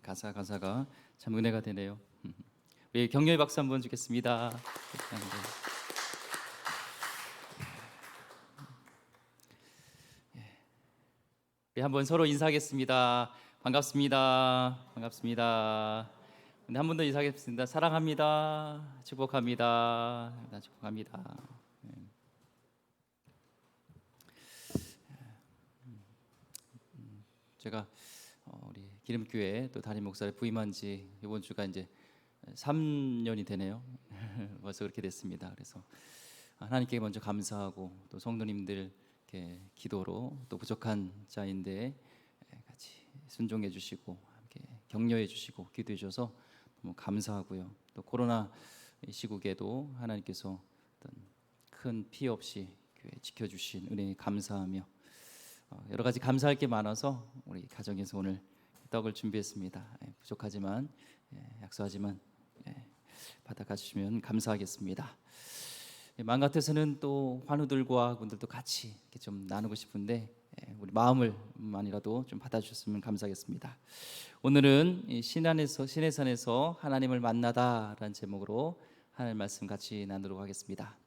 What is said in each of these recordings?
가사가 참 은혜가 되네요. 우리 격려의 박수 한번 주겠습니다. 우리 한번 서로 인사하겠습니다. 반갑습니다. 반갑습니다. 한 번 더 인사하겠습니다. 사랑합니다. 축복합니다. 축복합니다. 제가 우리 기름교회 또 담임 목사를 부임한 지 이번 주가 이제 3년이 되네요. 벌써 그렇게 됐습니다. 그래서 하나님께 먼저 감사하고 또 성도님들 기도로 또 부족한 자인데 같이 순종해 주시고 함께 격려해 주시고 기도해 주셔서 너무 감사하고요. 또 코로나 시국에도 하나님께서 어떤 큰 피해 없이 교회 지켜주신 은혜에 감사하며 여러 가지 감사할 게 많아서 우리 가정에서 오늘 떡을 준비했습니다. 부족하지만 약소하지만 받아가 주시면 감사하겠습니다. 마음 같아서는 또 환우들과 분들도 같이 이렇게 좀 나누고 싶은데 우리 마음을만이라도 좀 받아주셨으면 감사하겠습니다. 오늘은 시내산에서 하나님을 만나다라는 제목으로 하나님 말씀 같이 나누도록 하겠습니다.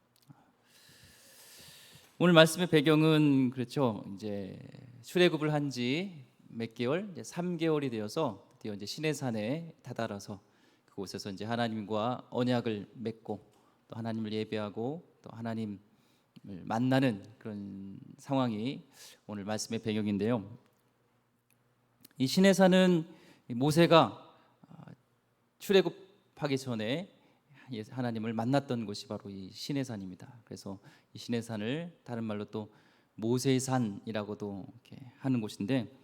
오늘 말씀의 배경은 그렇죠. 이제 출애굽을 한 지 몇 개월, 이제 3개월이 되어서 드디어 이제 시내산에 다다라서 그곳에서 이제 하나님과 언약을 맺고 또 하나님을 예배하고 또 하나님을 만나는 그런 상황이 오늘 말씀의 배경인데요. 이 시내산은 모세가 출애굽하기 전에 하나님을 만났던 곳이 바로 이 시내산입니다. 그래서 이 시내산을 다른 말로 또 모세의 산이라고도 이렇게 하는 곳인데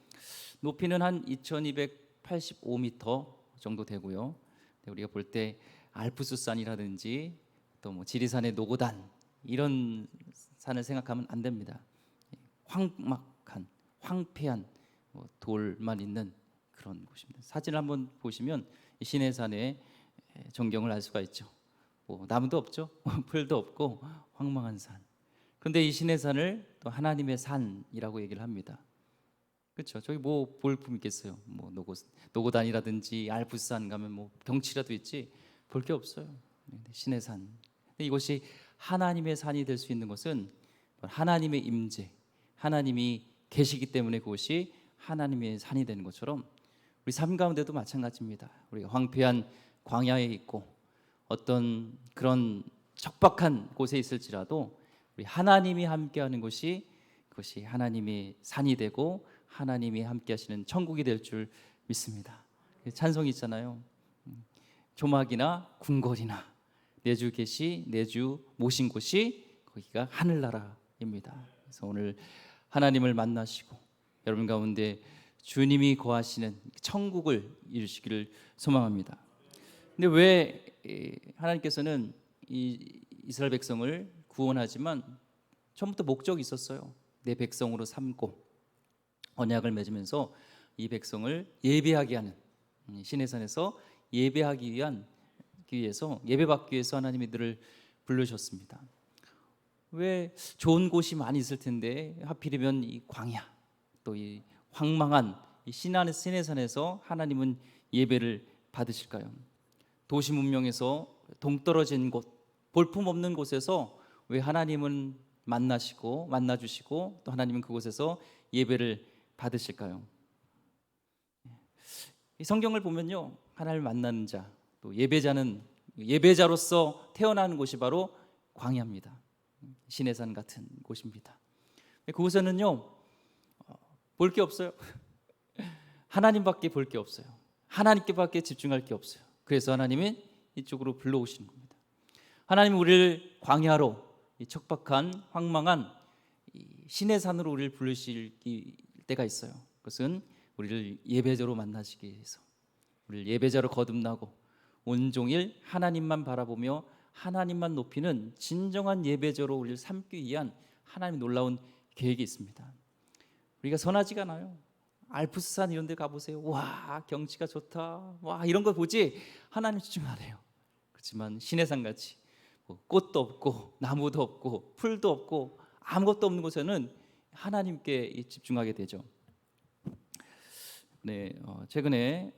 높이는 한 2285m 정도 되고요. 우리가 볼 때 알프스산이라든지 또 뭐 지리산의 노고단 이런 산을 생각하면 안 됩니다. 황막한 황폐한 돌만 있는 그런 곳입니다. 사진을 한번 보시면 이 시내산의 전경을 알 수가 있죠. 나무도 없죠. 풀도 없고 황망한 산. 그런데 이 시내산을 또 하나님의 산이라고 얘기를 합니다. 그렇죠. 저기 뭐 볼품 있겠어요. 뭐 노고단이라든지 알프스산 가면 뭐 경치라도 있지 볼 게 없어요. 시내산. 근데 이곳이 하나님의 산이 될 수 있는 것은 하나님의 임재, 하나님이 계시기 때문에 그곳이 하나님의 산이 되는 것처럼 우리 삶 가운데도 마찬가지입니다. 우리가 황폐한 광야에 있고 어떤 그런 척박한 곳에 있을지라도 우리 하나님이 함께하는 곳이 그것이 하나님의 산이 되고 하나님이 함께하시는 천국이 될 줄 믿습니다. 찬송이 있잖아요. 조막이나 궁궐이나 내주 계시 내주 모신 곳이 거기가 하늘나라입니다. 그래서 오늘 하나님을 만나시고 여러분 가운데 주님이 거하시는 천국을 이루시기를 소망합니다. 근데 왜 하나님께서는 이 이스라엘 백성을 구원하지만 처음부터 목적이 있었어요. 내 백성으로 삼고 언약을 맺으면서 이 백성을 예배하게 하는 시내산에서 예배하기 위해서 예배받기 위해서 하나님이 이들을 부르셨습니다. 왜 좋은 곳이 많이 있을 텐데 하필이면 이 광야 또 이 황망한 이 시내산에서 하나님은 예배를 받으실까요? 도시 문명에서 동떨어진 곳, 볼품 없는 곳에서 왜 하나님은 만나주시고 또 하나님은 그곳에서 예배를 받으실까요? 이 성경을 보면요, 하나님을 만나는 자, 또 예배자로서 태어나는 곳이 바로 광야입니다. 시내산 같은 곳입니다. 그곳에는요, 볼 게 없어요. 하나님밖에 볼 게 없어요. 하나님께밖에 집중할 게 없어요. 그래서 하나님은 이쪽으로 불러오시는 겁니다. 하나님은 우리를 광야로 이 척박한 황망한 이 시내산으로 우리를 부르실 때가 있어요. 그것은 우리를 예배자로 만나시기 위해서 우리를 예배자로 거듭나고 온종일 하나님만 바라보며 하나님만 높이는 진정한 예배자로 우리를 삼기 위한 하나님의 놀라운 계획이 있습니다. 우리가 선하지가 않아요. 알프스산 이런 데 가보세요. 와, 경치가 좋다. 와, 이런 걸 보지 하나님 집중하래요. 그렇지만 시내산같이 꽃도 없고 나무도 없고 풀도 없고 아무것도 없는 곳에는 하나님께 집중하게 되죠. 네, 최근에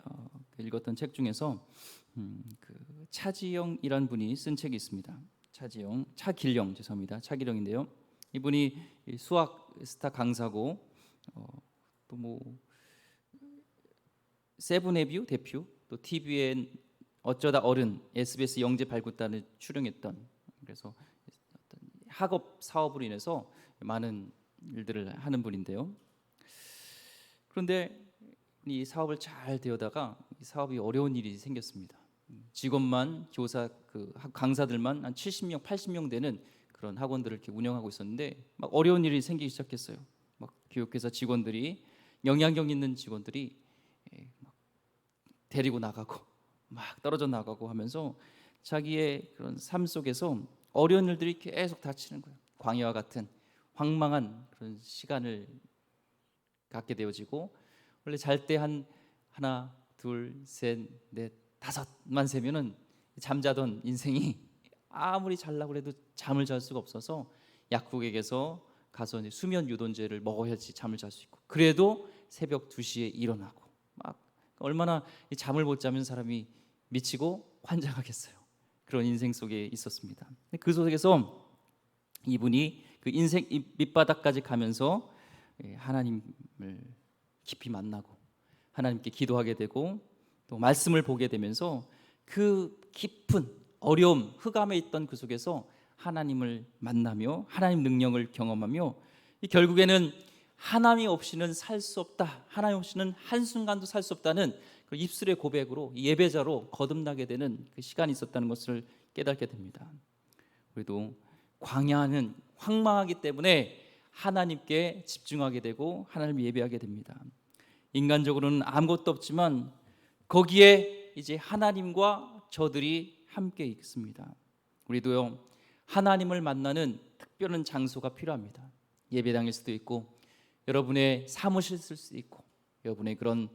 읽었던 책 중에서 그 차지영이란 분이 쓴 책이 있습니다. 차길영 죄송합니다. 차길영인데요. 이분이 수학 스타 강사고 또 뭐 세븐에뷰 대표, 또 TVN 어쩌다 어른, SBS 영재 발굴단을 출연했던, 그래서 어떤 학업 사업으로 인해서 많은 일들을 하는 분인데요. 그런데 이 사업을 잘 되어다가 이 사업이 어려운 일이 생겼습니다. 직원만 교사 강사들만 한 70명, 80명 되는 그런 학원들을 이렇게 운영하고 있었는데 막 어려운 일이 생기기 시작했어요. 막 교육회사 직원들이 영향력 있는 직원들이 막 데리고 나가고 막 떨어져 나가고 하면서 자기의 그런 삶 속에서 어려운 일들이 계속 닥치는 거예요. 광야와 같은 황망한 그런 시간을 갖게 되어지고, 원래 잘 때 한 하나, 둘, 셋, 넷, 다섯만 세면은 잠자던 인생이 아무리 잘라고 해도 잠을 잘 수가 없어서 약국에게서 가서 이제 수면 유도제를 먹어야지 잠을 잘 수 있고, 그래도 새벽 2시에 일어나고 막 얼마나 잠을 못 자면 사람이 미치고 환장하겠어요. 그런 인생 속에 있었습니다. 그 속에서 이분이 그 인생 밑바닥까지 가면서 하나님을 깊이 만나고 하나님께 기도하게 되고 또 말씀을 보게 되면서 그 깊은 어려움, 흑암에 있던 그 속에서 하나님을 만나며 하나님 능력을 경험하며 결국에는 하나님 없이는 살 수 없다, 하나님 없이는 한순간도 살 수 없다는 그 입술의 고백으로 예배자로 거듭나게 되는 그 시간이 있었다는 것을 깨닫게 됩니다. 우리도 광야는 황망하기 때문에 하나님께 집중하게 되고 하나님을 예배하게 됩니다. 인간적으로는 아무것도 없지만 거기에 이제 하나님과 저들이 함께 있습니다. 우리도요, 하나님을 만나는 특별한 장소가 필요합니다. 예배당일 수도 있고 여러분의 사무실 쓸 수도 있고 여러분의 그런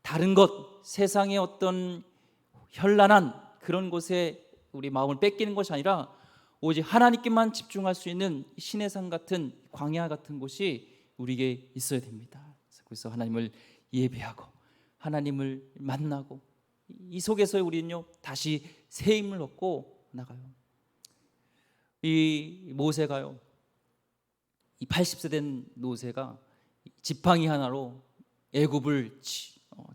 다른 것, 세상의 어떤 현란한 그런 곳에 우리 마음을 뺏기는 것이 아니라 오직 하나님께만 집중할 수 있는 신의 산 같은 광야 같은 곳이 우리에게 있어야 됩니다. 그래서 하나님을 예배하고 하나님을 만나고 이 속에서 우리는요 다시 새 힘을 얻고 나가요. 이 모세가요, 이 80세 된 모세가 지팡이 하나로 애굽을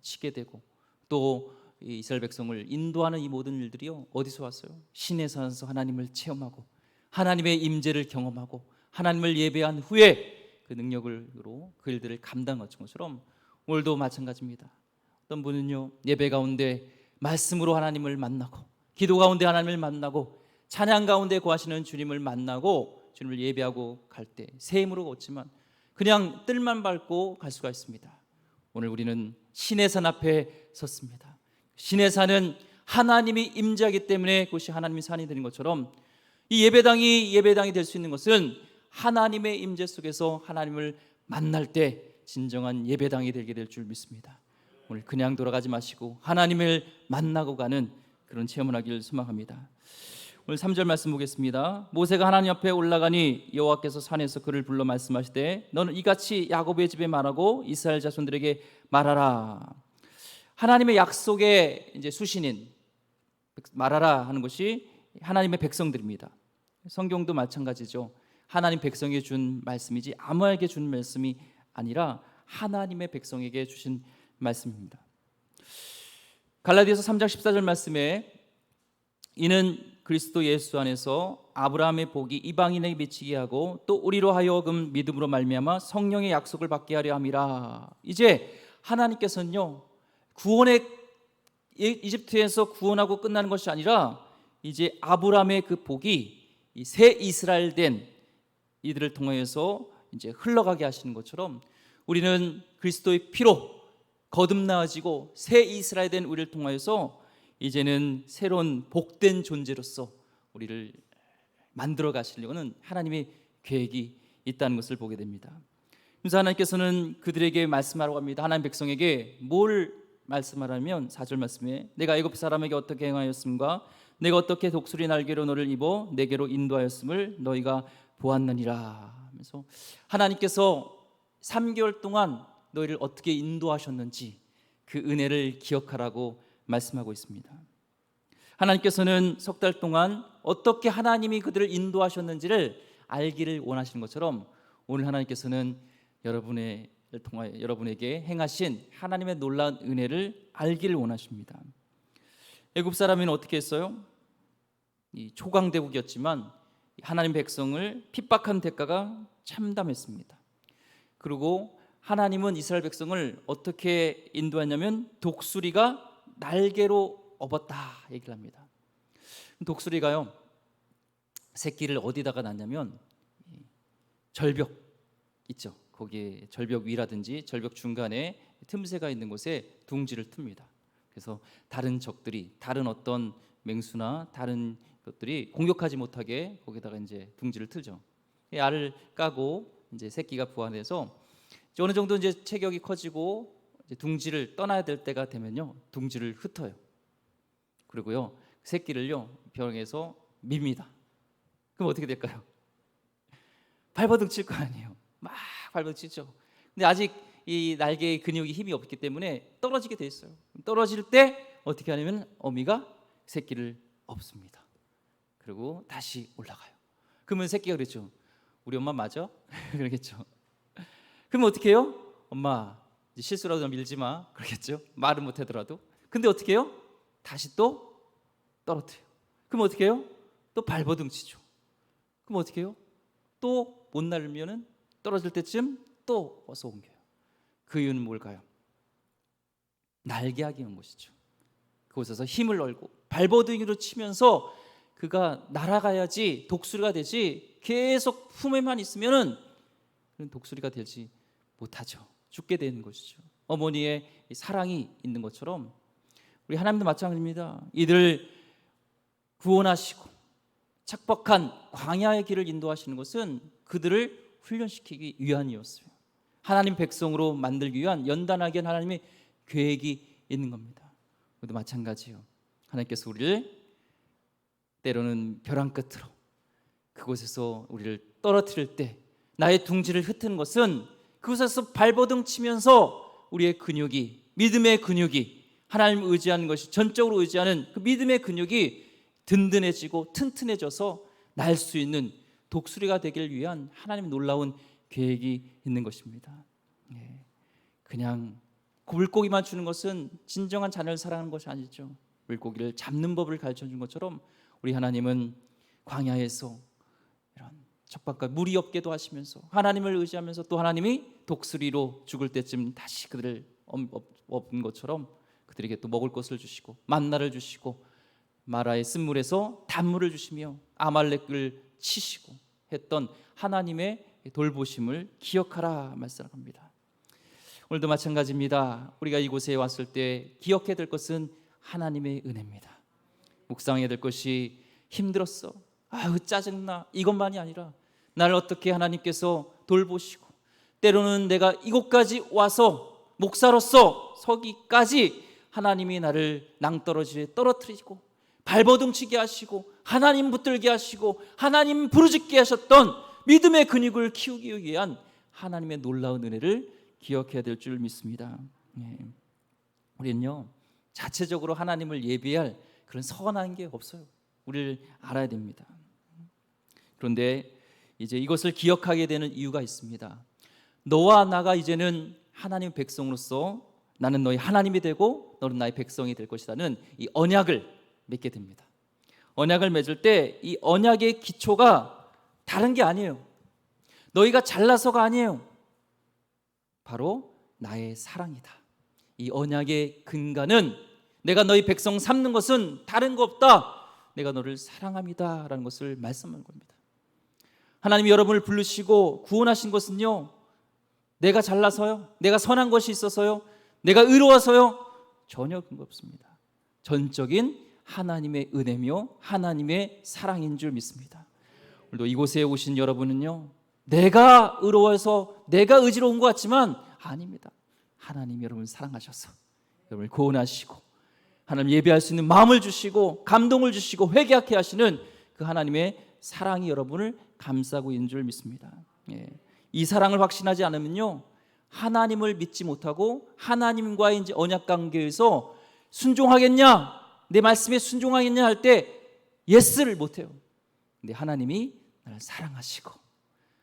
치게 되고 또 이스라엘 백성을 인도하는 이 모든 일들이요 어디서 왔어요? 신의 산에서 하나님을 체험하고 하나님의 임재를 경험하고 하나님을 예배한 후에 그 능력으로 그 일들을 감당한 것처럼 오늘도 마찬가지입니다. 어떤 분은요 예배 가운데 말씀으로 하나님을 만나고 기도 가운데 하나님을 만나고 찬양 가운데 거하시는 주님을 만나고 주님을 예배하고 갈 때 새 힘으로 걷지만 그냥 뜰만 밟고 갈 수가 있습니다. 오늘 우리는 신의 산 앞에 섰습니다. 신의 산은 하나님이 임재하기 때문에 그것이 하나님의 산이 되는 것처럼 이 예배당이 될 수 있는 것은 하나님의 임재 속에서 하나님을 만날 때 진정한 예배당이 되게 될 줄 믿습니다. 오늘 그냥 돌아가지 마시고 하나님을 만나고 가는 그런 체험을 하기를 소망합니다. 오늘 3절 말씀 보겠습니다. 모세가 하나님 앞에 올라가니 여호와께서 산에서 그를 불러 말씀하시되 너는 이같이 야곱의 집에 말하고 이스라엘 자손들에게 말하라. 하나님의 약속의 이제 수신인 말하라 하는 것이 하나님의 백성들입니다. 성경도 마찬가지죠. 하나님 백성에게 준 말씀이지 아무에게 준 말씀이 아니라 하나님의 백성에게 주신 말씀입니다. 갈라디아서 3장 14절 말씀에 이는 그리스도 예수 안에서 아브라함의 복이 이방인에게 미치게 하고 또 우리로 하여금 믿음으로 말미암아 성령의 약속을 받게 하려 함이라. 이제 하나님께서는요 구원의 이집트에서 구원하고 끝나는 것이 아니라 이제 아브라함의 그 복이 새 이스라엘 된 이들을 통하여서 이제 흘러가게 하시는 것처럼 우리는 그리스도의 피로 거듭나아지고 새 이스라엘 된 우리를 통하여서 이제는 새로운 복된 존재로서 우리를 만들어 가시려는 하나님의 계획이 있다는 것을 보게 됩니다. 그래서 하나님께서는 그들에게 말씀하라고 합니다. 하나님 백성에게 뭘 말씀하라면 4절 말씀에 내가 애굽 사람에게 어떻게 행하였음과 내가 어떻게 독수리 날개로 너를 입어 내게로 인도하였음을 너희가 보았느니라 하면서 하나님께서 3개월 동안 너희를 어떻게 인도하셨는지 그 은혜를 기억하라고 말씀하고 있습니다. 하나님께서는 석 달 동안 어떻게 하나님이 그들을 인도하셨는지를 알기를 원하시는 것처럼 오늘 하나님께서는 여러분에게 행하신 하나님의 놀라운 은혜를 알기를 원하십니다. 애굽 사람은 어떻게 했어요? 이 초강대국이었지만 하나님 백성을 핍박한 대가가 참담했습니다. 그리고 하나님은 이스라엘 백성을 어떻게 인도했냐면 독수리가 날개로 업었다 얘기를 합니다. 독수리가요, 새끼를 어디다가 낳냐면 절벽 있죠. 거기에 절벽 위라든지 절벽 중간에 틈새가 있는 곳에 둥지를 틉니다. 그래서 다른 적들이, 다른 어떤 맹수나 다른 것들이 공격하지 못하게 거기다가 이제 둥지를 틀죠. 알을 까고 이제 새끼가 부화해서 어느 정도 이제 체격이 커지고 이제 둥지를 떠나야 될 때가 되면요, 둥지를 흩어요. 그리고요, 새끼를요 벽에서 밉니다. 그럼 어떻게 될까요? 발버둥 칠 거 아니에요. 막 발버둥 치죠. 근데 아직 이 날개의 근육이 힘이 없기 때문에 떨어지게 돼 있어요. 떨어질 때 어떻게 하냐면 어미가 새끼를 업습니다. 그리고 다시 올라가요. 그러면 새끼가 그랬죠. 우리 엄마 맞아? 그러겠죠. 그러면 어떻게 해요? 엄마 실수라도 좀 밀지 마. 그러겠죠. 말은 못하더라도. 근데 어떻게 해요? 다시 또 떨어뜨려요. 그럼 어떻게 해요? 또 발버둥 치죠. 그럼 어떻게 해요? 또 못 날면은 떨어질 때쯤 또 어서 옮겨요. 그 이유는 뭘까요? 날개하기 한 것이죠. 그곳에서 힘을 얻고 발버둥이로 치면서 그가 날아가야지 독수리가 되지, 계속 품에만 있으면은 그런 독수리가 되지 못하죠. 죽게 되는 것이죠. 어머니의 사랑이 있는 것처럼 우리 하나님도 마찬가지입니다. 이들을 구원하시고 척박한 광야의 길을 인도하시는 것은 그들을 훈련시키기 위함이었어요. 하나님 백성으로 만들기 위한 연단하게 한 하나님의 계획이 있는 겁니다. 우리도 마찬가지예요. 하나님께서 우리를 때로는 벼랑 끝으로 그곳에서 우리를 떨어뜨릴 때 나의 둥지를 흩는 것은 그곳에서 발버둥 치면서 우리의 근육이, 믿음의 근육이, 하나님을 의지하는 것이, 전적으로 의지하는 그 믿음의 근육이 든든해지고 튼튼해져서 날 수 있는 독수리가 되기를 위한 하나님의 놀라운 계획이 있는 것입니다. 그냥 물고기만 주는 것은 진정한 자녀를 사랑하는 것이 아니죠. 물고기를 잡는 법을 가르쳐 준 것처럼 우리 하나님은 광야에서 이런 척박과 물이 없게도 하시면서 하나님을 의지하면서 또 하나님이 독수리로 죽을 때쯤 다시 그들을 업은 것처럼 그들에게 또 먹을 것을 주시고 만나를 주시고 마라의 쓴물에서 단물을 주시며 아말렉을 치시고 했던 하나님의 돌보심을 기억하라 말씀합니다. 오늘도 마찬가지입니다. 우리가 이곳에 왔을 때 기억해야 될 것은 하나님의 은혜입니다. 묵상해야 될 것이 힘들었어, 아유 짜증나, 이것만이 아니라 나를 어떻게 하나님께서 돌보시고 때로는 내가 이곳까지 와서 목사로서 서기까지 하나님이 나를 낭떠러지에 떨어뜨리고 발버둥 치게 하시고 하나님 붙들게 하시고 하나님 부르짖게 하셨던 믿음의 근육을 키우기 위한 하나님의 놀라운 은혜를 기억해야 될 줄 믿습니다. 우리는요 자체적으로 하나님을 예배할 그런 선한 게 없어요. 우리를 알아야 됩니다. 그런데 이제 이것을 기억하게 되는 이유가 있습니다. 너와 나가 이제는 하나님 백성으로서 나는 너희 하나님이 되고 너는 나의 백성이 될 것이라는 이 언약을 맺게 됩니다. 언약을 맺을 때 이 언약의 기초가 다른 게 아니에요. 너희가 잘나서가 아니에요. 바로 나의 사랑이다. 이 언약의 근간은 내가 너희 백성 삼는 것은 다른 거 없다. 내가 너를 사랑합니다 라는 것을 말씀하는 겁니다. 하나님이 여러분을 부르시고 구원하신 것은요 내가 잘나서요, 내가 선한 것이 있어서요, 내가 의로워서요, 전혀 근거 없습니다. 전적인 하나님의 은혜며 하나님의 사랑인 줄 믿습니다. 오늘도 이곳에 오신 여러분은요 내가 의로워서 내가 의지로운 것 같지만 아닙니다. 하나님이 여러분을 사랑하셔서 여러분을 구원하시고 하나님 예배할 수 있는 마음을 주시고 감동을 주시고 회개하게 하시는 그 하나님의 사랑이 여러분을 감싸고 있는 줄 믿습니다. 이 사랑을 확신하지 않으면요 하나님을 믿지 못하고 하나님과의 이제 언약 관계에서 순종하겠냐? 내 말씀에 순종하겠냐 할 때 예스를 못해요. 근데 하나님이 나를 사랑하시고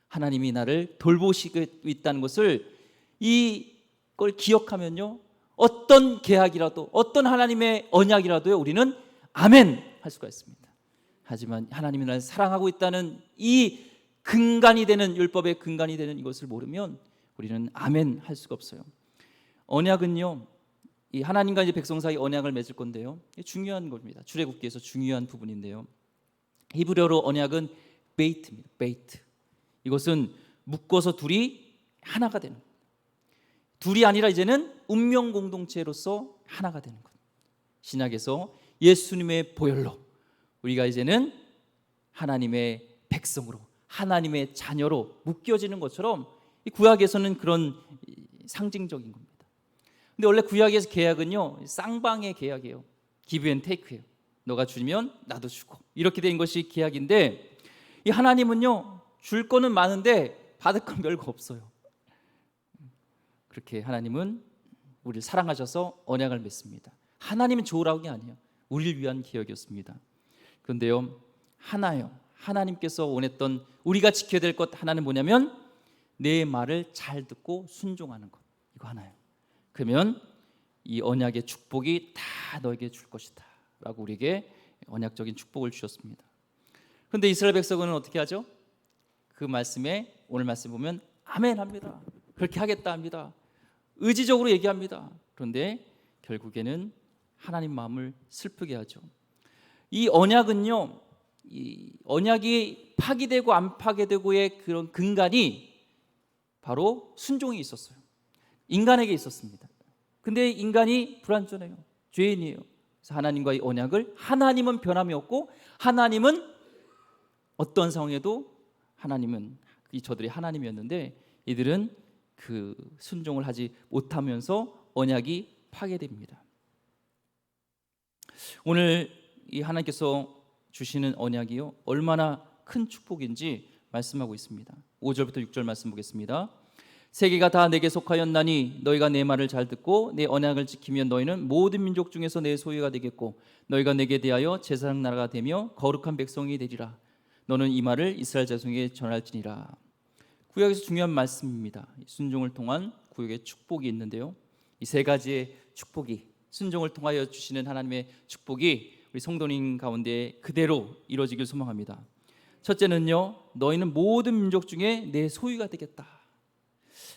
하나님이 나를 돌보시고 있다는 것을 이걸 기억하면요, 어떤 계약이라도 어떤 하나님의 언약이라도요 우리는 아멘 할 수가 있습니다. 하지만 하나님이 나를 사랑하고 있다는 이 근간이 되는, 율법의 근간이 되는 이것을 모르면 우리는 아멘 할 수가 없어요. 언약은요, 이 하나님과 이제 백성 사이 언약을 맺을 건데요, 중요한 겁니다. 출애굽기에서 중요한 부분인데요, 히브리어로 언약은 베이트입니다. 베이트. 이것은 묶어서 둘이 하나가 되는 것. 둘이 아니라 이제는 운명 공동체로서 하나가 되는 것. 신약에서 예수님의 보혈로 우리가 이제는 하나님의 백성으로, 하나님의 자녀로 묶여지는 것처럼 이 구약에서는 그런 상징적인 겁니다. 근데 원래 구약의 계약은요, 쌍방의 계약이에요. give and take예요. 너가 주면 나도 주고, 이렇게 된 것이 계약인데, 이 하나님은요 줄 거는 많은데 받을 건 별거 없어요. 그렇게 하나님은 우리를 사랑하셔서 언약을 맺습니다. 하나님은 좋으라고 게 아니에요. 우리를 위한 계약이었습니다. 그런데요, 하나요, 하나님께서 원했던 우리가 지켜야 될 것 하나는 뭐냐면 내 말을 잘 듣고 순종하는 것. 이거 하나요. 그러면 이 언약의 축복이 다 너에게 줄 것이다 라고 우리에게 언약적인 축복을 주셨습니다. 그런데 이스라엘 백성은 어떻게 하죠? 그 말씀에, 오늘 말씀 보면 아멘 합니다. 그렇게 하겠다 합니다. 의지적으로 얘기합니다. 그런데 결국에는 하나님 마음을 슬프게 하죠. 이 언약은요, 이 언약이 파기되고 안 파기되고의 그런 근간이 바로 순종이 있었어요. 인간에게 있었습니다. 근데 인간이 불완전해요. 죄인이에요. 그래서 하나님과의 언약을, 하나님은 변함이 없고 하나님은 어떤 상황에도 하나님은 저들이 하나님이었는데 이들은 그 순종을 하지 못하면서 언약이 파괴됩니다. 오늘 이 하나님께서 주시는 언약이요 얼마나 큰 축복인지 말씀하고 있습니다. 5절부터 6절 말씀 보겠습니다. 세계가 다 내게 속하였나니 너희가 내 말을 잘 듣고 내 언약을 지키면 너희는 모든 민족 중에서 내 소유가 되겠고 너희가 내게 대하여 제사장 나라가 되며 거룩한 백성이 되리라. 너는 이 말을 이스라엘 자손에게 전할지니라. 구약에서 중요한 말씀입니다. 순종을 통한 구약의 축복이 있는데요, 이 세 가지의 축복이, 순종을 통하여 주시는 하나님의 축복이 우리 성도님 가운데 그대로 이루어지길 소망합니다. 첫째는요, 너희는 모든 민족 중에 내 소유가 되겠다.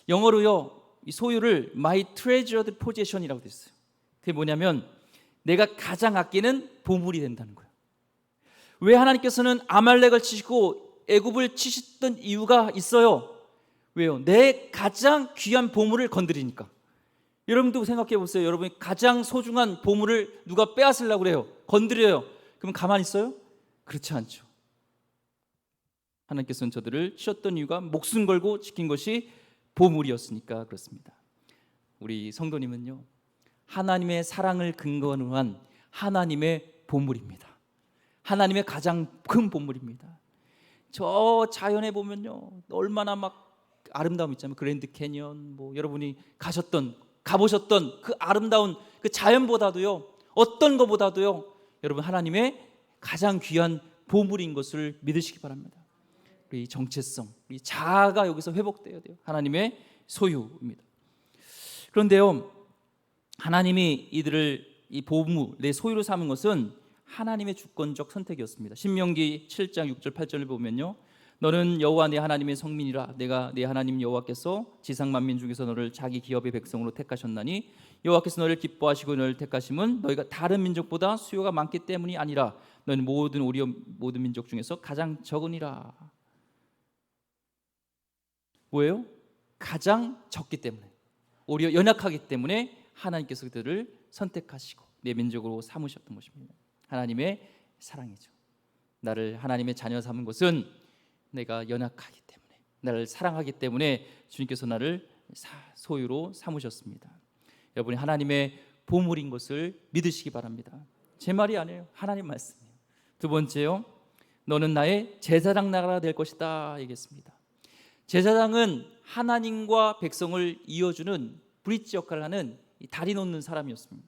영어로요, 이 소유를 my treasured possession이라고 되어 있어요. 그게 뭐냐면 내가 가장 아끼는 보물이 된다는 거예요. 왜 하나님께서는 아말렉을 치시고 애굽을 치셨던 이유가 있어요. 왜요? 내 가장 귀한 보물을 건드리니까. 여러분도 생각해 보세요. 여러분이 가장 소중한 보물을 누가 빼앗으려고 그래요. 건드려요. 그럼 가만히 있어요? 그렇지 않죠. 하나님께서는 저들을 치셨던 이유가 목숨 걸고 지킨 것이 보물이었으니까 그렇습니다. 우리 성도님은요, 하나님의 사랑을 근거로 한 하나님의 보물입니다. 하나님의 가장 큰 보물입니다. 저 자연에 보면요, 얼마나 막 아름다움 있잖아요. 그랜드 캐니언, 뭐 여러분이 가보셨던 그 아름다운 그 자연보다도요, 어떤 것보다도요, 여러분 하나님의 가장 귀한 보물인 것을 믿으시기 바랍니다. 이 정체성, 이 자아가 여기서 회복되어야 돼요. 하나님의 소유입니다. 그런데요, 하나님이 이들을 이 보물, 내 소유로 삼은 것은 하나님의 주권적 선택이었습니다. 신명기 7장 6절 8절을 보면요, 너는 여호와 내 하나님의 성민이라. 내가 내 하나님 여호와께서 지상 만민 중에서 너를 자기 기업의 백성으로 택하셨나니 여호와께서 너를 기뻐하시고 너를 택하심은 너희가 다른 민족보다 수요가 많기 때문이 아니라 너는 모든 민족 중에서 가장 적으니라. 뭐예요? 가장 적기 때문에, 오히려 연약하기 때문에 하나님께서 그들을 선택하시고 내 민족으로 삼으셨던 것입니다. 하나님의 사랑이죠. 나를 하나님의 자녀 삼은 것은 내가 연약하기 때문에, 나를 사랑하기 때문에 주님께서 나를 소유로 삼으셨습니다. 여러분이 하나님의 보물인 것을 믿으시기 바랍니다. 제 말이 아니에요. 하나님 말씀이에요. 두 번째요, 너는 나의 제사장 나라가 될 것이다 얘기했습니다. 제사장은 하나님과 백성을 이어주는 브릿지 역할을 하는 다리 놓는 사람이었습니다.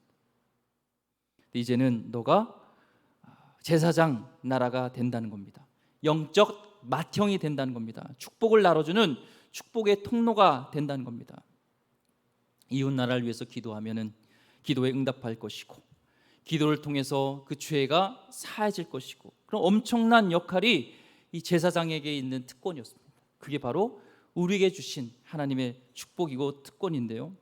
이제는 너가 제사장 나라가 된다는 겁니다. 영적 맏형이 된다는 겁니다. 축복을 나눠주는 축복의 통로가 된다는 겁니다. 이웃 나라를 위해서 기도하면은 기도에 응답할 것이고, 기도를 통해서 그 죄가 사해질 것이고, 그런 엄청난 역할이 이 제사장에게 있는 특권이었습니다. 그게 바로 우리에게 주신 하나님의 축복이고 특권인데요,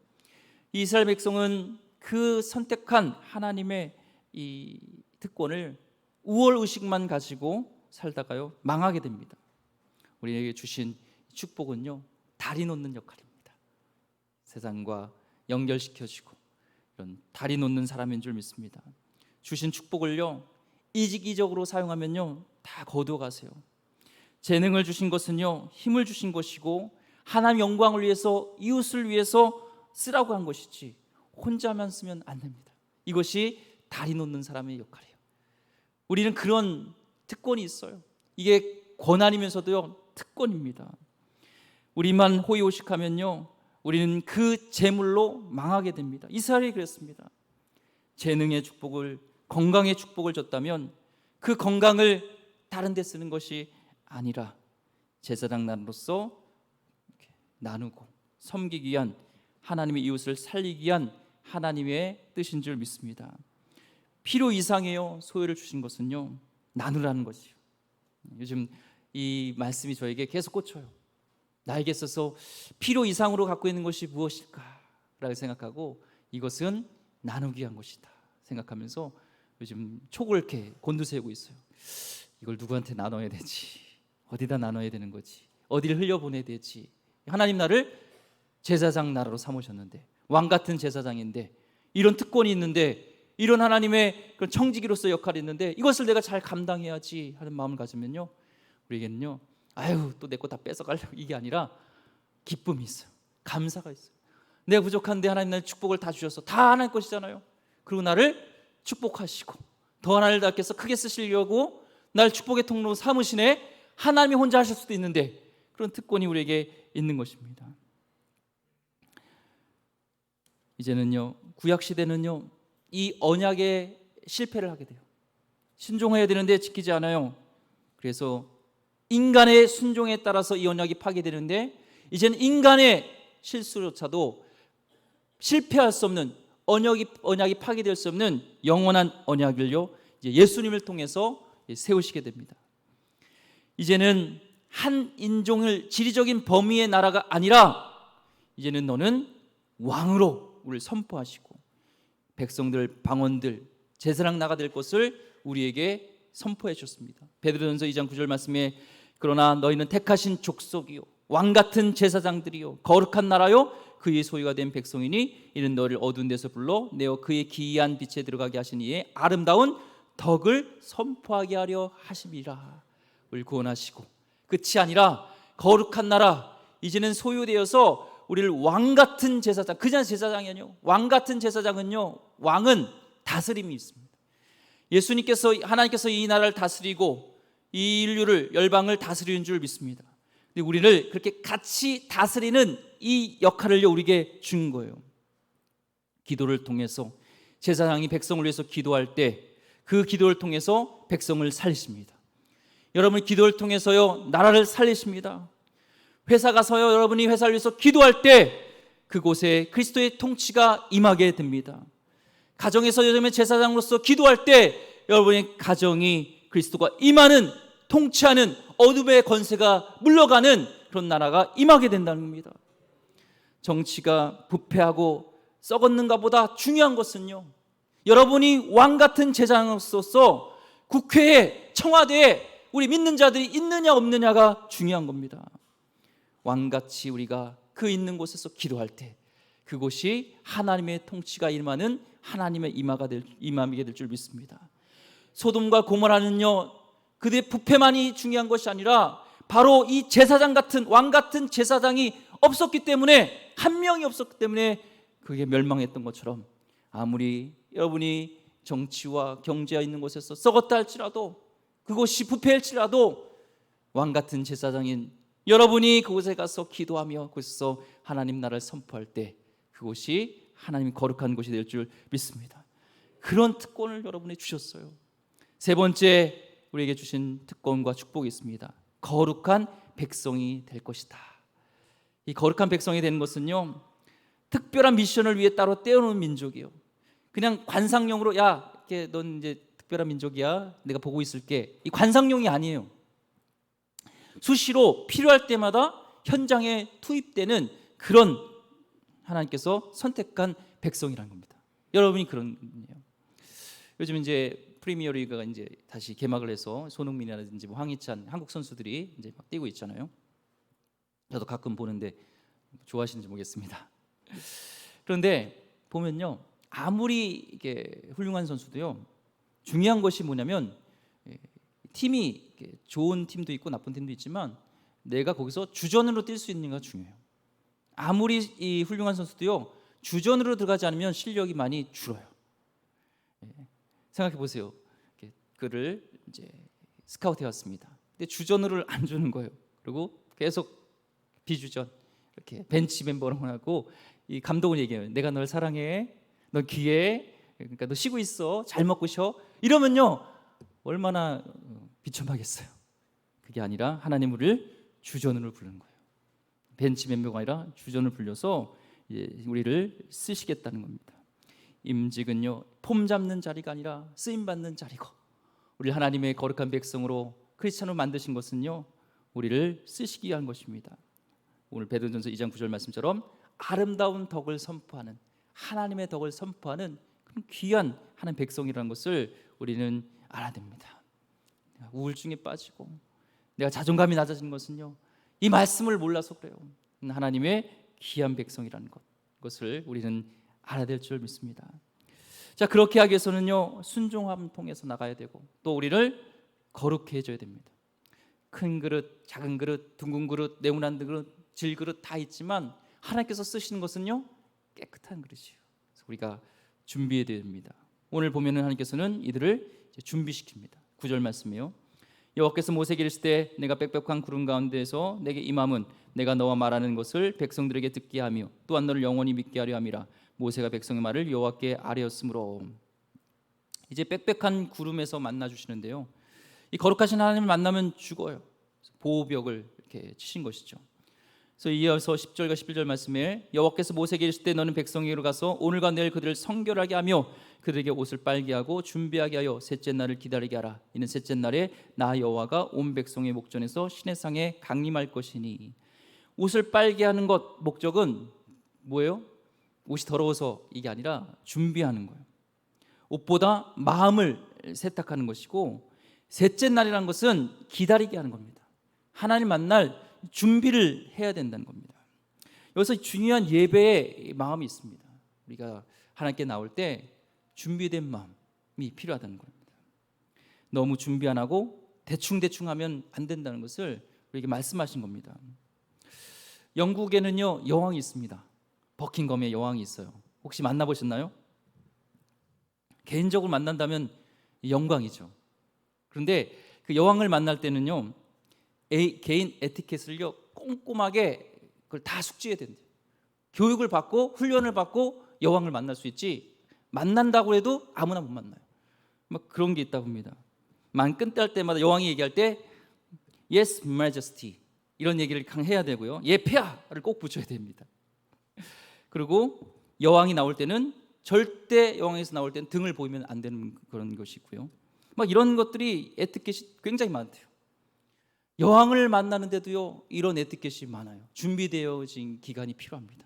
이스라엘 백성은 그 선택한 하나님의 이 특권을 우월의식만 가지고 살다가요 망하게 됩니다. 우리에게 주신 축복은요 다리 놓는 역할입니다. 세상과 연결시켜주고 이런 다리 놓는 사람인 줄 믿습니다. 주신 축복을요 이직이적으로 사용하면요 다 거두어가세요. 재능을 주신 것은요 힘을 주신 것이고 하나님 영광을 위해서, 이웃을 위해서 쓰라고 한 것이지 혼자만 쓰면 안 됩니다. 이것이 다리 놓는 사람의 역할이에요. 우리는 그런 특권이 있어요. 이게 권한이면서도요 특권입니다. 우리만 호의호식하면요 우리는 그 재물로 망하게 됩니다. 이스라엘이 그랬습니다. 재능의 축복을, 건강의 축복을 줬다면 그 건강을 다른 데 쓰는 것이 아니라 제사장 나로서 나누고 섬기기 위한, 하나님의 이웃을 살리기 위한 하나님의 뜻인 줄 믿습니다. 필요 이상이에요. 소유를 주신 것은요 나누라는 것이요. 요즘 이 말씀이 저에게 계속 꽂혀요. 나에게 있어서 필요 이상으로 갖고 있는 것이 무엇일까라고 생각하고, 이것은 나누기 위한 것이다 생각하면서 요즘 촉을 이렇게 곤두세우고 있어요. 이걸 누구한테 나눠야 되지? 어디다 나눠야 되는 거지? 어디를 흘려보내야 되지? 하나님 나를 제사장 나라로 삼으셨는데, 왕 같은 제사장인데, 이런 특권이 있는데, 이런 하나님의 그런 청지기로서 역할이 있는데, 이것을 내가 잘 감당해야지 하는 마음을 가지면요 우리에게는요 아유 또 내 거 다 뺏어가려고, 이게 아니라 기쁨이 있어요. 감사가 있어요. 내가 부족한데 하나님 나의 축복을 다 주셔서, 다 하나님 것이잖아요. 그리고 나를 축복하시고 더 하나를 닦여서 크게 쓰시려고 날 축복의 통로로 삼으시네. 하나님이 혼자 하실 수도 있는데 그런 특권이 우리에게 있는 것입니다. 이제는요 구약 시대는요 이 언약에 실패를 하게 돼요. 순종해야 되는데 지키지 않아요. 그래서 인간의 순종에 따라서 이 언약이 파괴되는데, 이제는 인간의 실수조차도 실패할 수 없는, 언약이 파괴될 수 없는 영원한 언약을요 이제 예수님을 통해서 세우시게 됩니다. 이제는 한 인종을, 지리적인 범위의 나라가 아니라 이제는 너는 왕으로 우리를 선포하시고 백성들, 방언들, 제사장 나가 될 것을 우리에게 선포해 주셨습니다. 베드로전서 2장 9절 말씀에 그러나 너희는 택하신 족속이요 왕같은 제사장들이요 거룩한 나라요 그의 소유가 된 백성이니 이는 너를 어두운 데서 불러 내어 그의 기이한 빛에 들어가게 하신 이의 아름다운 덕을 선포하게 하려 하심이라. 우리를 구원하시고 끝이 아니라 거룩한 나라, 이제는 소유되어서 우리를 왕같은 제사장, 그냥 제사장이 아니요 왕같은 제사장은요, 왕은 다스림이 있습니다. 예수님께서, 하나님께서 이 나라를 다스리고 이 인류를, 열방을 다스리는 줄 믿습니다. 근데 우리를 그렇게 같이 다스리는 이 역할을 우리에게 준 거예요. 기도를 통해서 제사장이 백성을 위해서 기도할 때 그 기도를 통해서 백성을 살리십니다. 여러분 기도를 통해서요 나라를 살리십니다. 회사 가서요 여러분이 회사를 위해서 기도할 때 그곳에 그리스도의 통치가 임하게 됩니다. 가정에서 여러분의 제사장으로서 기도할 때 여러분의 가정이 그리스도가 임하는, 통치하는, 어둠의 권세가 물러가는 그런 나라가 임하게 된다는 겁니다. 정치가 부패하고 썩었는가 보다 중요한 것은요 여러분이 왕같은 제사장으로서 국회에, 청와대에 우리 믿는 자들이 있느냐 없느냐가 중요한 겁니다. 왕같이 우리가 그 있는 곳에서 기도할 때 그곳이 하나님의 통치가 임하는 하나님의 임함이게 될 줄 믿습니다. 소돔과 고모라는요 그들의 부패만이 중요한 것이 아니라 바로 이 제사장 같은, 왕 같은 제사장이 없었기 때문에, 한 명이 없었기 때문에 그게 멸망했던 것처럼, 아무리 여러분이 정치와 경제가 있는 곳에서 썩었다 할지라도, 그곳이 부패할지라도 왕 같은 제사장인 여러분이 그곳에 가서 기도하며 그곳에서 하나님 나라를 선포할 때 그곳이 하나님이 거룩한 곳이 될 줄 믿습니다. 그런 특권을 여러분에게 주셨어요. 세 번째 우리에게 주신 특권과 축복이 있습니다. 거룩한 백성이 될 것이다. 이 거룩한 백성이 되는 것은요, 특별한 미션을 위해 따로 떼어놓은 민족이에요. 그냥 관상용으로 야, 이렇게 넌 이제 특별한 민족이야, 내가 보고 있을게, 이 관상용이 아니에요. 수시로 필요할 때마다 현장에 투입되는 그런 하나님께서 선택한 백성이라는 겁니다. 여러분이 그런 분이에요. 요즘 이제 프리미어리그가 이제 다시 개막을 해서 손흥민이라든지 황희찬 한국 선수들이 이제 막 뛰고 있잖아요. 저도 가끔 보는데 좋아하시는지 모르겠습니다. 그런데 보면요, 아무리 이게 훌륭한 선수도요, 중요한 것이 뭐냐면 팀이 좋은 팀도 있고 나쁜 팀도 있지만 내가 거기서 주전으로 뛸 수 있는가 중요해요. 아무리 이 훌륭한 선수도요, 주전으로 들어가지 않으면 실력이 많이 줄어요. 생각해 보세요. 그를 이제 스카우트해 왔습니다. 근데 주전으로 안 주는 거예요. 그리고 계속 비주전 이렇게 벤치 멤버로 하고 이 감독은 얘기해요. 내가 널 사랑해. 너 귀해. 그러니까 너 쉬고 있어. 잘 먹고 쉬어. 이러면요, 얼마나 비참하겠어요. 그게 아니라 하나님 우리를 주전으로 부르는 거예요. 벤치 멤버가 아니라 주전을 불려서 우리를 쓰시겠다는 겁니다. 임직은요, 폼 잡는 자리가 아니라 쓰임 받는 자리고, 우리 하나님의 거룩한 백성으로 크리스찬으로 만드신 것은요, 우리를 쓰시기 위한 것입니다. 오늘 베드로전서 2장 9절 말씀처럼 아름다운 덕을 선포하는, 하나님의 덕을 선포하는 그런 귀한 하나님 백성이라는 것을 우리는 알아야 됩니다. 우울증에 빠지고 내가 자존감이 낮아진 것은요, 이 말씀을 몰라서 그래요. 하나님의 귀한 백성이라는 것을 우리는 알아야 될 줄 믿습니다. 자, 그렇게 하기 위해서는요, 순종함 통해서 나가야 되고 또 우리를 거룩해 해줘야 됩니다. 큰 그릇, 작은 그릇, 둥근 그릇, 네모난 그릇, 질그릇 다 있지만 하나님께서 쓰시는 것은요, 깨끗한 그릇이에요. 그래서 우리가 준비해야 됩니다. 오늘 보면은 하나님께서는 이들을 준비시킵니다. 9절 말씀이에요. 여호와께서 모세에게 이르실 때 내가 빽빽한 구름 가운데에서 내게 임함은 내가 너와 말하는 것을 백성들에게 듣게 하며 또한 너를 영원히 믿게 하려 함이라. 모세가 백성의 말을 여호와께 아뢰었으므로. 이제 빽빽한 구름에서 만나 주시는데요, 이 거룩하신 하나님을 만나면 죽어요. 보호벽을 이렇게 치신 것이죠. 그래서 이어서 10절과 11절 말씀에 여호와께서 모세에게 이르실 때 너는 백성에게로 가서 오늘과 내일 그들을 성결하게 하며 그들에게 옷을 빨게 하고 준비하게 하여 셋째 날을 기다리게 하라. 이는 셋째 날에 나 여호와가 온 백성의 목전에서 신의 상에 강림할 것이니. 옷을 빨게 하는 것 목적은 뭐예요? 옷이 더러워서 이게 아니라 준비하는 거예요. 옷보다 마음을 세탁하는 것이고, 셋째 날이라는 것은 기다리게 하는 겁니다. 하나님 만날 준비를 해야 된다는 겁니다. 여기서 중요한 예배의 마음이 있습니다. 우리가 하나님께 나올 때 준비된 마음이 필요하다는 겁니다. 너무 준비 안 하고 대충 하면 안 된다는 것을 우리에게 말씀하신 겁니다. 영국에는요, 여왕이 있습니다. 버킹엄의 여왕이 있어요. 혹시 만나보셨나요? 개인적으로 만난다면 영광이죠. 그런데 그 여왕을 만날 때는요, 개인 에티켓을요 꼼꼼하게 그걸 다 숙지해야 된대요. 교육을 받고 훈련을 받고 여왕을 만날 수 있지, 만난다고 해도 아무나 못 만나요. 막 그런 게 있다 봅니다. 만 끝날 때마다 여왕이 얘기할 때 Yes, Majesty 이런 얘기를 해야 되고요, 예 폐하를 꼭 붙여야 됩니다. 그리고 여왕이 나올 때는 절대, 여왕에서 나올 때는 등을 보이면 안 되는 그런 것이 있고요. 막 이런 것들이 에티켓이 굉장히 많대요. 여왕을 만나는데도요, 이런 에티켓이 많아요. 준비되어진 기간이 필요합니다.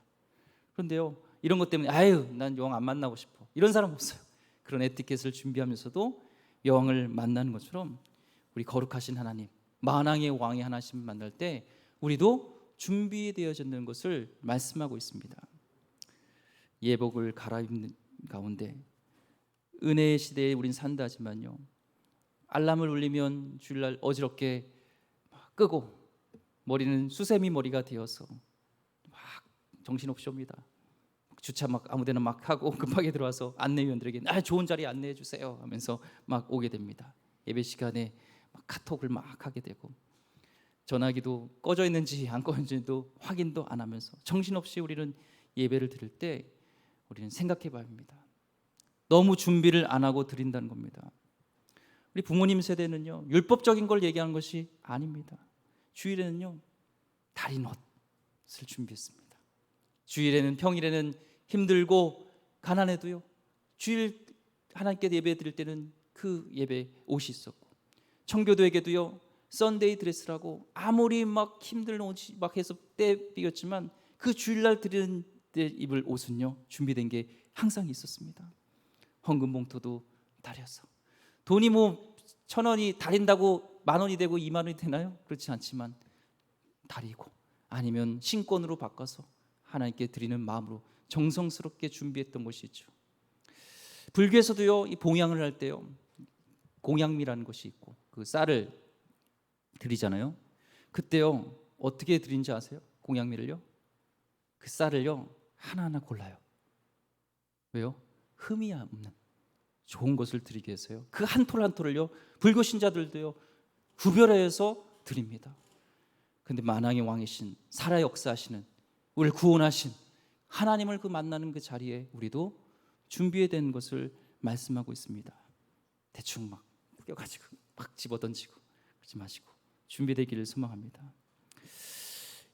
그런데요, 이런 것 때문에 아유, 난 여왕 안 만나고 싶어, 이런 사람 없어요. 그런 에티켓을 준비하면서도 여왕을 만나는 것처럼 우리 거룩하신 하나님, 만왕의 왕의 하나님을 만날 때 우리도 준비되어지는 것을 말씀하고 있습니다. 예복을 갈아입는 가운데 은혜의 시대에 우린 산다 하지만요, 알람을 울리면 주일날 어지럽게 끄고 머리는 수세미 머리가 되어서 막 정신없이 옵니다. 주차 막 아무데나 막 하고 급하게 들어와서 안내위원들에게 좋은 자리 안내해 주세요 하면서 막 오게 됩니다. 예배 시간에 막 카톡을 막 하게 되고, 전화기도 꺼져 있는지 안 꺼져 있는지도 확인도 안 하면서 정신없이 우리는 예배를 드릴 때 우리는 생각해 봐야 합니다. 너무 준비를 안 하고 드린다는 겁니다. 우리 부모님 세대는요, 율법적인 걸 얘기하는 것이 아닙니다. 주일에는요, 다린 옷을 준비했습니다. 주일에는, 평일에는 힘들고 가난해도요, 주일 하나님께 예배 드릴 때는 그 예배 옷이 있었고, 청교도에게도요, 썬데이 드레스라고 아무리 막 힘든 옷이 막 해서 때 비겼지만 그 주일날 드리는 때 입을 옷은요, 준비된 게 항상 있었습니다. 헌금 봉투도 다려서, 돈이 뭐 1,000원이 다린다고 10,000원이 되고 20,000원이 되나요? 그렇지 않지만 다리고, 아니면 신권으로 바꿔서 하나님께 드리는 마음으로 정성스럽게 준비했던 것이 있죠. 불교에서도요, 이 봉양을 할 때요, 공양미라는 것이 있고, 그 쌀을 드리잖아요. 그때요, 어떻게 드린지 아세요? 공양미를요, 그 쌀을요, 하나하나 골라요. 왜요? 흠이 없는 좋은 것을 드리기 위해서요. 그 한 톨 한 톨을요, 불교 신자들도요, 구별해서 드립니다. 근데 만왕의 왕이신, 살아 역사하시는, 우리를 구원하신 하나님을 그 만나는 그 자리에 우리도 준비해야 되는 것을 말씀하고 있습니다. 대충 막 껴가지고 막 집어던지고 그러지 마시고 준비되기를 소망합니다.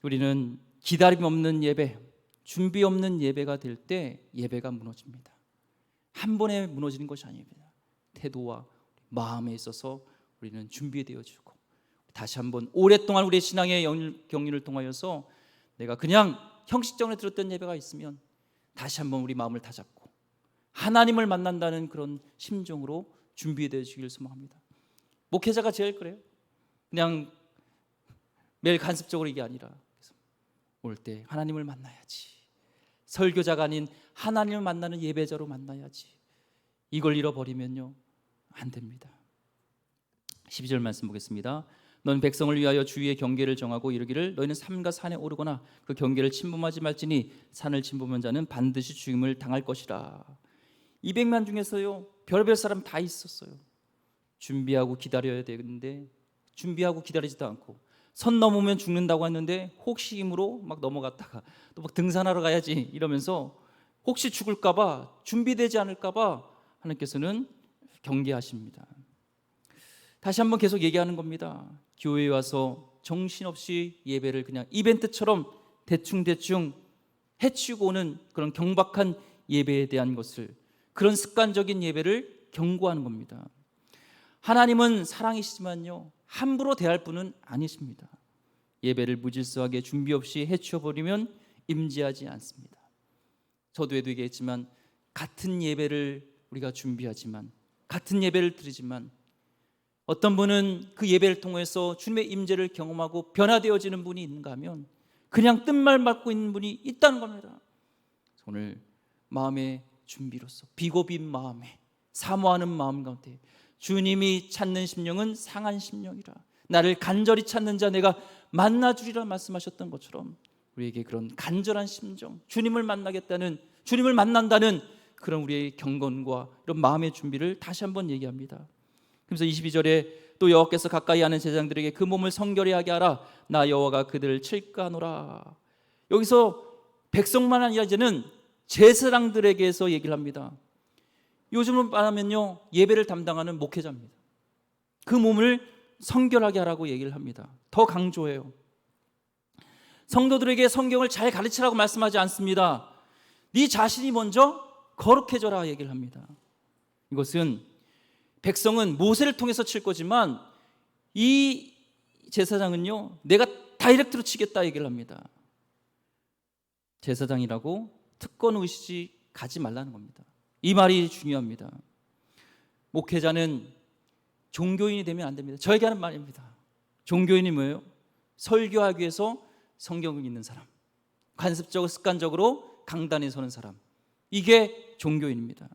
우리는 기다림 없는 예배, 준비 없는 예배가 될 때 예배가 무너집니다. 한 번에 무너지는 것이 아닙니다. 태도와 마음에 있어서 우리는 준비되어지고, 다시 한번 오랫동안 우리의 신앙의 경륜을 통하여서 내가 그냥 형식적으로 들었던 예배가 있으면 다시 한번 우리 마음을 다잡고 하나님을 만난다는 그런 심정으로 준비되어지기를 소망합니다. 목회자가 제일 그래요. 그냥 매일 간습적으로 이게 아니라 올 때 하나님을 만나야지, 설교자가 아닌 하나님을 만나는 예배자로 만나야지. 이걸 잃어버리면요, 안 됩니다. 12절 말씀 보겠습니다. 넌 백성을 위하여 주위의 경계를 정하고 이르기를 너희는 삼가 산에 오르거나 그 경계를 침범하지 말지니 산을 침범한 자는 반드시 죽임을 당할 것이라. 200만 중에서요, 별별 사람 다 있었어요. 준비하고 기다려야 되는데 준비하고 기다리지도 않고, 선 넘으면 죽는다고 했는데 혹시 힘으로 막 넘어갔다가 또 막 등산하러 가야지 이러면서 혹시 죽을까봐, 준비되지 않을까봐 하나님께서는 경계하십니다. 다시 한번 계속 얘기하는 겁니다. 교회에 와서 정신없이 예배를 그냥 이벤트처럼 대충 해치우고 오는 그런 경박한 예배에 대한 것을, 그런 습관적인 예배를 경고하는 겁니다. 하나님은 사랑이시지만요, 함부로 대할 분은 아니십니다. 예배를 무질서하게 준비 없이 해치워버리면 임재하지 않습니다. 저도 얘기했지만, 같은 예배를 우리가 준비하지만, 같은 예배를 드리지만, 어떤 분은 그 예배를 통해서 주님의 임재를 경험하고 변화되어지는 분이 있는가 하면 그냥 뜬말 맞고 있는 분이 있다는 겁니다. 오늘 마음의 준비로서 비고빈 마음에, 사모하는 마음 가운데 주님이 찾는 심령은 상한 심령이라, 나를 간절히 찾는 자 내가 만나주리라 말씀하셨던 것처럼 우리에게 그런 간절한 심정, 주님을 만나겠다는, 주님을 만난다는 그런 우리의 경건과 이런 마음의 준비를 다시 한번 얘기합니다. 그래서 22절에 또 여호와께서 가까이 하는 제사장들에게 그 몸을 성결히 하게 하라. 나 여호와가 그들을 칠까노라. 여기서 백성만 아니라 이제는 제사장들에게서 얘기를 합니다. 요즘은 말하면요, 예배를 담당하는 목회자입니다. 그 몸을 성결하게 하라고 얘기를 합니다. 더 강조해요. 성도들에게 성경을 잘 가르치라고 말씀하지 않습니다. 네 자신이 먼저 거룩해져라 얘기를 합니다. 이것은 백성은 모세를 통해서 칠 거지만 이 제사장은요, 내가 다이렉트로 치겠다 얘기를 합니다. 제사장이라고 특권 의식이 가지 말라는 겁니다. 이 말이 중요합니다. 목회자는 종교인이 되면 안 됩니다. 저에게 하는 말입니다. 종교인이 뭐예요? 설교하기 위해서 성경을 읽는 사람, 관습적으로 습관적으로 강단에 서는 사람, 이게 종교인입니다.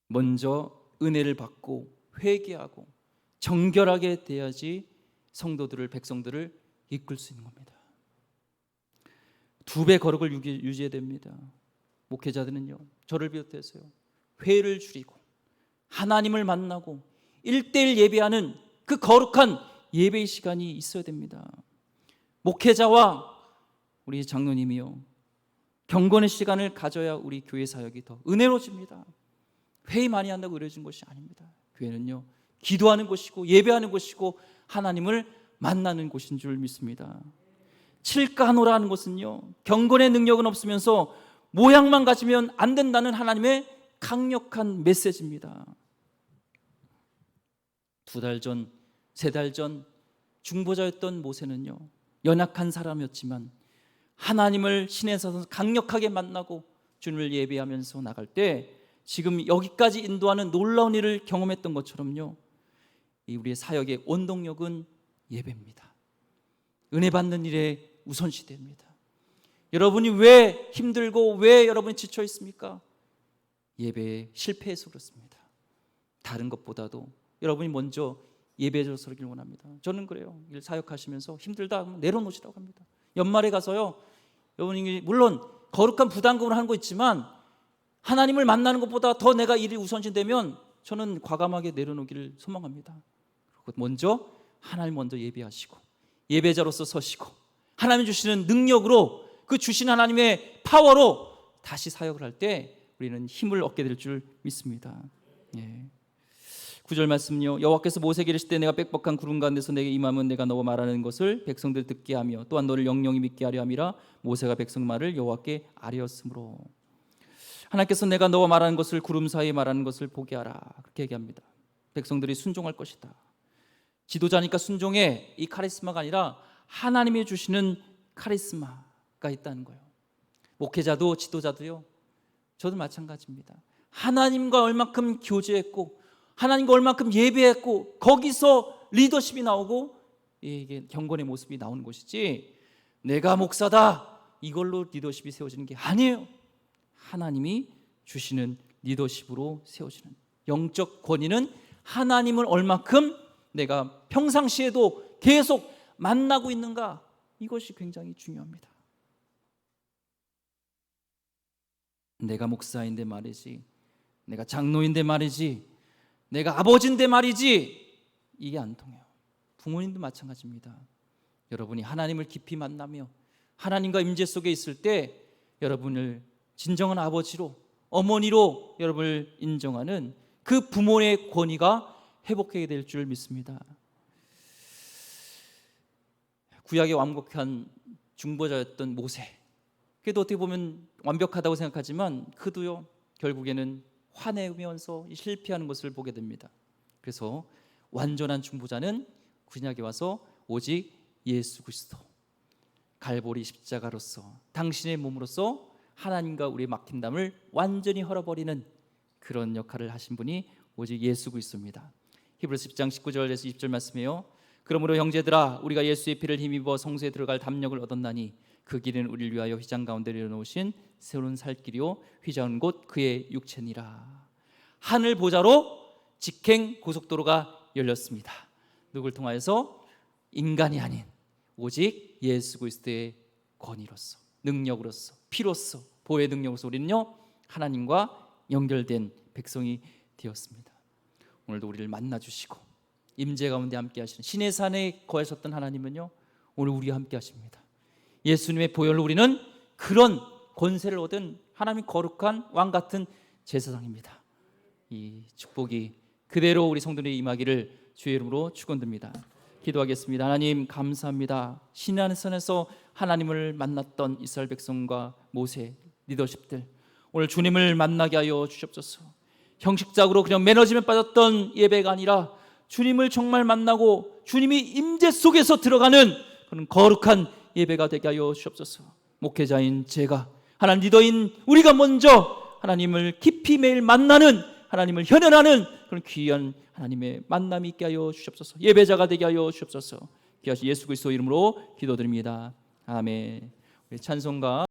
먼저 은혜를 받고 회개하고 정결하게 돼야지 성도들을, 백성들을 이끌 수 있는 겁니다. 2배 거룩을 유지해야 됩니다. 목회자들은요, 저를 비롯해서요, 회를 줄이고 하나님을 만나고 1:1 예배하는 그 거룩한 예배의 시간이 있어야 됩니다. 목회자와 우리 장로님이요, 경건의 시간을 가져야 우리 교회 사역이 더 은혜로워집니다. 회의 많이 한다고 의뢰진 것이 아닙니다. 교회는요, 기도하는 곳이고 예배하는 곳이고 하나님을 만나는 곳인 줄 믿습니다. 칠까노라 하는 것은요, 경건의 능력은 없으면서 모양만 가지면 안 된다는 하나님의 강력한 메시지입니다. 2달 전, 3달 전 중보자였던 모세는요, 연약한 사람이었지만 하나님을 신에서 강력하게 만나고 주님을 예배하면서 나갈 때 지금 여기까지 인도하는 놀라운 일을 경험했던 것처럼요, 이 우리의 사역의 원동력은 예배입니다. 은혜 받는 일에 우선시됩니다. 여러분이 왜 힘들고 왜 여러분이 지쳐 있습니까? 예배에 실패해서 그렇습니다. 다른 것보다도 여러분이 먼저 예배에 들어서길 원합니다. 저는 그래요. 일 사역하시면서 힘들다 하면 내려놓으시라고 합니다. 연말에 가서요, 여러분이 물론 거룩한 부담금을 하는 거 있지만 하나님을 만나는 것보다 더 내가 일이 우선시되면 저는 과감하게 내려놓기를 소망합니다. 먼저 하나님 먼저 예배하시고 예배자로서 서시고 하나님 주시는 능력으로, 그 주신 하나님의 파워로 다시 사역을 할 때 우리는 힘을 얻게 될 줄 믿습니다. 9절 말씀요, 여호와께서 모세에게 이르실 때 내가 빽빽한 구름 가운데서 내게 임하면 내가 너와 말하는 것을 백성들 듣게 하며 또한 너를 영영히 믿게 하려 함이라. 모세가 백성 말을 여호와께 아뢰었으므로. 하나님께서 내가 너와 말하는 것을 구름 사이에 말하는 것을 보게 하라, 그렇게 얘기합니다. 백성들이 순종할 것이다. 지도자니까 순종해, 이 카리스마가 아니라 하나님이 주시는 카리스마가 있다는 거예요. 목회자도 지도자도요, 저도 마찬가지입니다. 하나님과 얼마큼 교제했고 하나님과 얼마큼 예배했고 거기서 리더십이 나오고 이게 경건의 모습이 나오는 것이지, 내가 목사다 이걸로 리더십이 세워지는 게 아니에요. 하나님이 주시는 리더십으로 세워지는 영적 권위는 하나님을 얼마큼 내가 평상시에도 계속 만나고 있는가, 이것이 굉장히 중요합니다. 내가 목사인데 말이지, 내가 장로인데 말이지, 내가 아버지인데 말이지, 이게 안 통해요. 부모님도 마찬가지입니다. 여러분이 하나님을 깊이 만나며 하나님과 임재 속에 있을 때 여러분을 진정한 아버지로, 어머니로 여러분을 인정하는 그 부모의 권위가 회복하게 될 줄 믿습니다. 구약의 완벽한 중보자였던 모세, 그래도 어떻게 보면 완벽하다고 생각하지만 그도요, 결국에는 화내면서 실패하는 것을 보게 됩니다. 그래서 완전한 중보자는 구약에 와서 오직 예수 그리스도, 갈보리 십자가로서 당신의 몸으로서 하나님과 우리의 막힌담을 완전히 헐어버리는 그런 역할을 하신 분이 오직 예수 그리스도입니다. 히브리서 10장 19절에서 20절 말씀이에요. 그러므로 형제들아, 우리가 예수의 피를 힘입어 성소에 들어갈 담력을 얻었나니 그 길은 우리를 위하여 휘장 가운데 내려놓으신 새로운 살 길이요 휘장은 곧 그의 육체니라. 하늘 보좌로 직행 고속도로가 열렸습니다. 누굴 통하여서? 인간이 아닌 오직 예수 그리스도의 권위로서, 능력으로서, 피로서, 보혈의 능력으로서 우리는요, 하나님과 연결된 백성이 되었습니다. 오늘도 우리를 만나주시고 임재 가운데 함께 하시는 신의 산에 거하셨던 하나님은요, 오늘 우리와 함께 하십니다. 예수님의 보혈로 우리는 그런 권세를 얻은 하나님 거룩한 왕 같은 제사장입니다. 이 축복이 그대로 우리 성도들이 임하기를 주의 이름으로 축원드립니다. 기도하겠습니다. 하나님 감사합니다. 신의 산에서 하나님을 만났던 이스라엘 백성과 모세 리더십들, 오늘 주님을 만나게 하여 주시옵소서. 형식적으로 그냥 매너지면 빠졌던 예배가 아니라 주님을 정말 만나고 주님이 임재 속에서 들어가는 그런 거룩한 예배가 되게 하여 주시옵소서. 목회자인 제가, 하나님 리더인 우리가 먼저 하나님을 깊이 매일 만나는, 하나님을 현현하는 그런 귀한 하나님의 만남이 있게 하여 주시옵소서. 예배자가 되게 하여 주시옵소서. 귀하신 예수 그리스도 이름으로 기도드립니다. 아멘. 우리 찬송가